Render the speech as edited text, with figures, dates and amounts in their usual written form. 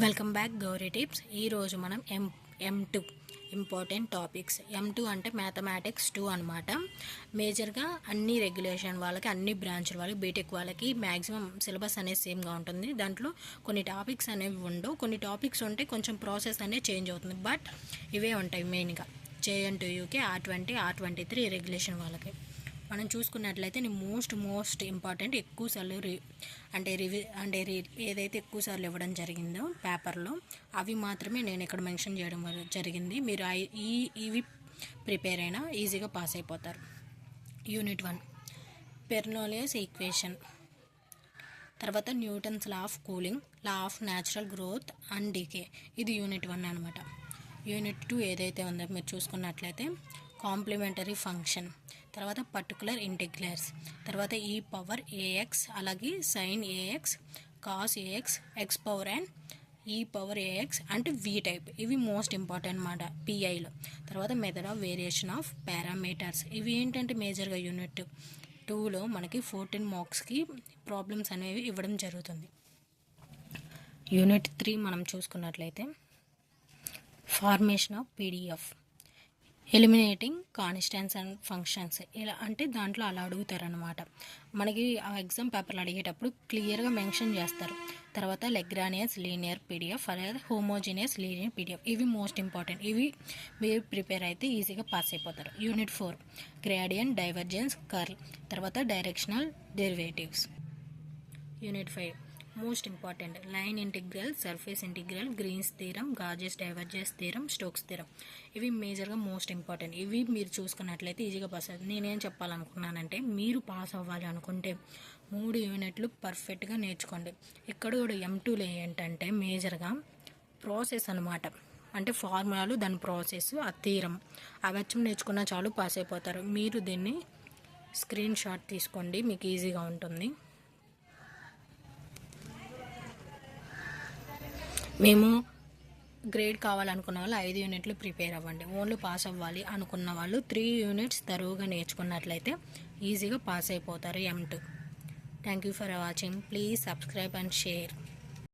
Welcome back Gauri tips. ఈరోజు మనం M2 important topics. M2 అంటే మ్యాథమెటిక్స్ 2 అనమాట. మేజర్గా అన్ని రెగ్యులేషన్ వాళ్ళకి, అన్ని బ్రాంచ్ వాళ్ళకి, బీటెక్ వాళ్ళకి మ్యాక్సిమం సిలబస్ అనేది సేమ్గా ఉంటుంది. దాంట్లో కొన్ని టాపిక్స్ అనేవి ఉండవు, కొన్ని టాపిక్స్ ఉంటే కొంచెం ప్రాసెస్ అనేది చేంజ్ అవుతుంది. బట్ ఇవే ఉంటాయి మెయిన్గా. JNTUకి R20, R23 రెగ్యులేషన్ వాళ్ళకి. మనం చూసుకున్నట్లయితే మోస్ట్ ఇంపార్టెంట్ ఎక్కువ సార్లు ఏదైతే ఎక్కువ సార్లు ఇవ్వడం జరిగిందో పేపర్లో అవి మాత్రమే నేను ఇక్కడ మెన్షన్ చేయడం జరిగింది. మీరు ఇవి ప్రిపేర్ అయినా ఈజీగా పాస్ అయిపోతారు. యూనిట్ 1 బెర్నౌలీస్ ఈక్వేషన్, తర్వాత Newton's law of cooling, law of natural growth and decay. ఇది యూనిట్ 1 అనమాట. యూనిట్ 2 ఏదైతే ఉందో మీరు చూసుకున్నట్లయితే కాంప్లిమెంటరీ ఫంక్షన్, తర్వాత పర్టికులర్ ఇంటిగ్రల్స్, తర్వాత ఈ పవర్ AX, అలాగే sine AX, cos AX, x power and e power AX అంటే V టైప్. ఇవి మోస్ట్ ఇంపార్టెంట్ అన్నమాట PIలో. తర్వాత method of variation of parameters. ఇవి ఏంటంటే మేజర్గా యూనిట్ 2లో మనకి 14 మార్క్స్కి ప్రాబ్లమ్స్ అనేవి ఇవ్వడం జరుగుతుంది. యూనిట్ 3 మనం చూసుకున్నట్లయితే formation of PDF, eliminating constants and functions. ఇలా అంటే దాంట్లో అలా అడుగుతారనమాట. మనకి ఆ ఎగ్జామ్ పేపర్లు అడిగేటప్పుడు క్లియర్గా మెన్షన్ చేస్తారు. తర్వాత లెగ్రానియస్ లీనియర్ PDF, అలాగే హోమోజీనియస్ లీనియర్ PDF. ఇవి మోస్ట్ ఇంపార్టెంట్. ఇవి మీరు ప్రిపేర్ అయితే ఈజీగా పాస్ అయిపోతారు. యూనిట్ 4 గ్రేడియంట్, డైవర్జెన్స్, కర్ల్, తర్వాత directional derivatives. Unit 5 most important line integral, surface integral, Green's theorem, Gauss's divergence theorem, Stokes theorem. ఇవి మేజర్గా మోస్ట్ ఇంపార్టెంట్. ఇవి మీరు చూసుకున్నట్లయితే ఈజీగా పాస్ అవుతుంది. నేనేం చెప్పాలనుకున్నానంటే మీరు పాస్ అవ్వాలి అనుకుంటే 3 యూనిట్లు పర్ఫెక్ట్గా నేర్చుకోండి. ఇక్కడ కూడా M2లో ఏంటంటే మేజర్గా ప్రాసెస్ అనమాట. అంటే ఫార్ములాలు, దాని ప్రాసెస్, ఆ థీరం అవచ్చం నేర్చుకున్నా చాలు పాస్ అయిపోతారు. మీరు దీన్ని స్క్రీన్ షాట్ తీసుకోండి, మీకు ఈజీగా ఉంటుంది. మేము గ్రేడ్ కావాలనుకున్న వాళ్ళు 5 యూనిట్లు ప్రిపేర్ అవ్వండి. ఓన్లీ పాస్ అవ్వాలి అనుకున్న వాళ్ళు 3 యూనిట్స్ తరువుగా నేర్చుకున్నట్లయితే ఈజీగా పాస్ అయిపోతారు M2. Thank you for watching. Please subscribe and share.